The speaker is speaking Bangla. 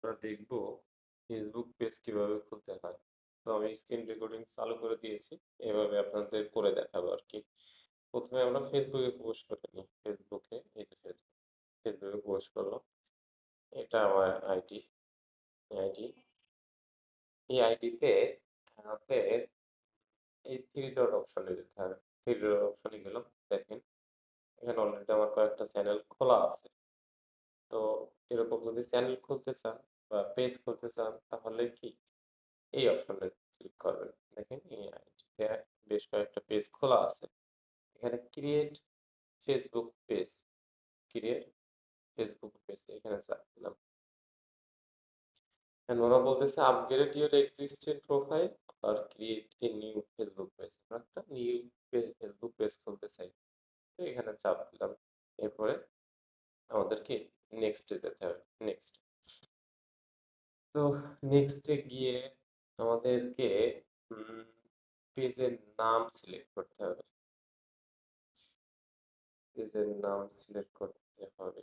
আমরা দেখব ফেসবুক পেজ কিভাবে খুলতে হয়। তো আমি স্ক্রিন রেকর্ডিং চালু করে দিয়েছি। এভাবে আপনাদের করে দেখাবো আরকি। ১ম এ আমরা ফেসবুকে প্রবেশ করে নিই। ফেসবুকে এই যে ফেসবুক। ফেসবুকে প্রবেশ করলাম। এটা আমার আইডি। এই আইডিতে আমাদের এই 3 ডট অপশনে যেতে হবে। 3 ডট অপশনে গেলাম। দেখেন এখানে অলরেডি আমার কয়েকটা চ্যানেল খোলা আছে। তো এরকম যদি চ্যানেল খুলতে চান বা পেজ খুলতে চান তাহলে কি এই অপশনে ক্লিক করবেন। দেখেন এই আইডিতে বেশ কয়েকটা পেজ খোলা আছে। এখানে create Facebook page, create Facebook page এখানে চাপ দিলাম। এখন ওরা বলতেছে আপগ্রেড ইউর এক্সিস্টিং প্রোফাইল আর create a new Facebook page. আমরা একটা নিউ ফেসবুক পেজ খুলতে চাই। তো এখানে চাপ দিলাম। এরপরে আমাদেরকে নেক্সটে যেতে হবে। নেক্সট। তো নেক্সটে গিয়ে আমাদেরকে উম পেজের নাম সিলেক্ট করতে হবে। পেজের নাম সিলেক্ট করতে হবে।